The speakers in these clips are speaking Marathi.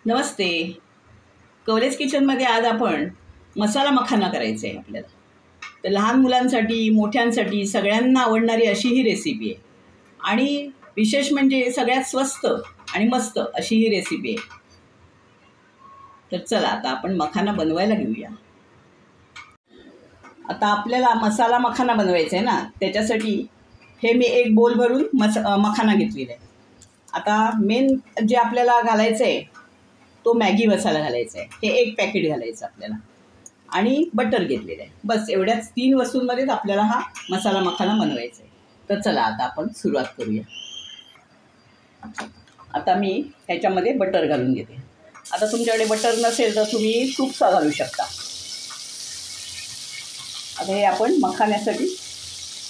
नमस्ते. कवलेज किचनमध्ये आज आपण मसाला मखाना करायचा आहे आपल्याला. तर लहान मुलांसाठी मोठ्यांसाठी सगळ्यांना आवडणारी अशी ही रेसिपी आहे आणि विशेष म्हणजे सगळ्यात स्वस्त आणि मस्त अशी ही रेसिपी आहे. तर चला आता आपण मखाना बनवायला घेऊया. आता आपल्याला मसाला मखाना बनवायचा आहे ना, त्याच्यासाठी हे मी एक बोल भरून मखाना घेतलेला आहे. आता मेन जे आपल्याला घालायचं आहे तो मॅगी मसाला घालायचा आहे. हे एक पॅकेट घालायचं आपल्याला आणि बटर घेतलेलं आहे. बस एवढ्याच 3 वस्तूंमध्येच आपल्याला हा मसाला मखाना बनवायचा आहे. तर चला आता आपण सुरुवात करूया. आता मी ह्याच्यामध्ये बटर घालून घेते. आता तुमच्याकडे बटर नसेल तर तुम्ही तूपचा घालू शकता. आता हे आपण मखाण्यासाठी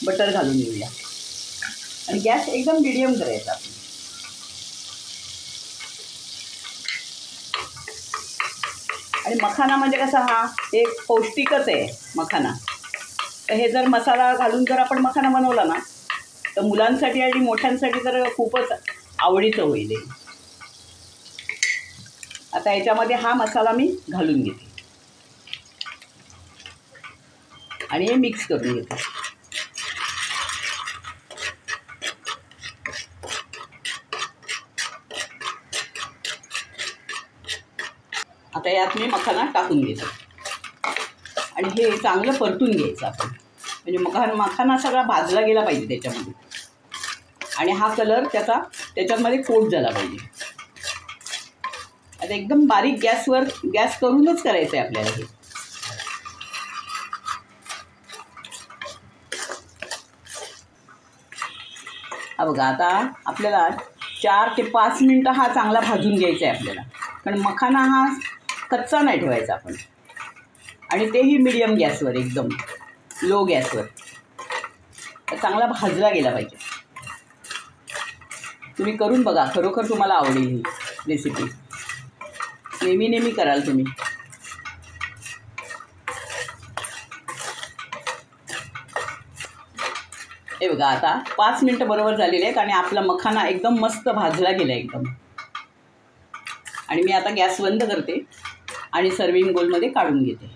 बटर घालून घेऊया आणि गॅस एकदम मिडियम करायचा आपण. आणि मखाना म्हणजे कसा हा एक पौष्टिकच आहे मखाना. तर हे जर मसाला घालून जर आपण मखाना बनवला ना तर मुलांसाठी आणि मोठ्यांसाठी तर खूपच आवडीचं होईल. आता याच्यामध्ये हा मसाला मी घालून घेते आणि हे मिक्स करून घेते. आता यात मी मखाना टाकून घेतो आणि हे चांगलं परतून घ्यायचं आपण. म्हणजे मखाना सगळा भाजला गेला पाहिजे त्याच्यामध्ये आणि हा कलर त्याच्यामध्ये कोट झाला पाहिजे. आता एकदम बारीक गॅस करूनच करायचं आहे आपल्याला हे. हा बघा, आता आपल्याला 4 ते 5 मिनटं हा चांगला भाजून घ्यायचा आहे आपल्याला. कारण मखाना हा कच्चा नाही ठेवायचा आपण आणि तेही मीडियम गॅसवर, एकदम लो गॅसवर चांगला भाजला गेला पाहिजे. तुम्ही करून बघा, खरोखर तुम्हाला आवडेल ही रेसिपी. नेहमी कराल तुम्ही. हे बघा, आता 5 मिनटं बरोबर झालेले आहेत आणि आपला मखाना एकदम मस्त भाजला गेला एकदम. आणि मी आता गॅस बंद करते आणि सर्विंग बोलमध्ये काढून घेते.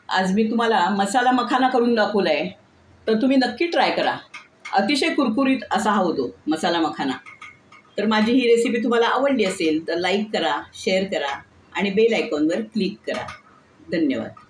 आज मी तुम्हाला मसाला मखाना करून दाखवला आहे, तर तुम्ही नक्की ट्राय करा. अतिशय कुरकुरीत असा हा होतो मसाला मखाना. तर माझी ही रेसिपी तुम्हाला आवडली असेल तर लाईक करा, शेअर करा आणि बेल आयकॉनवर क्लिक करा. धन्यवाद.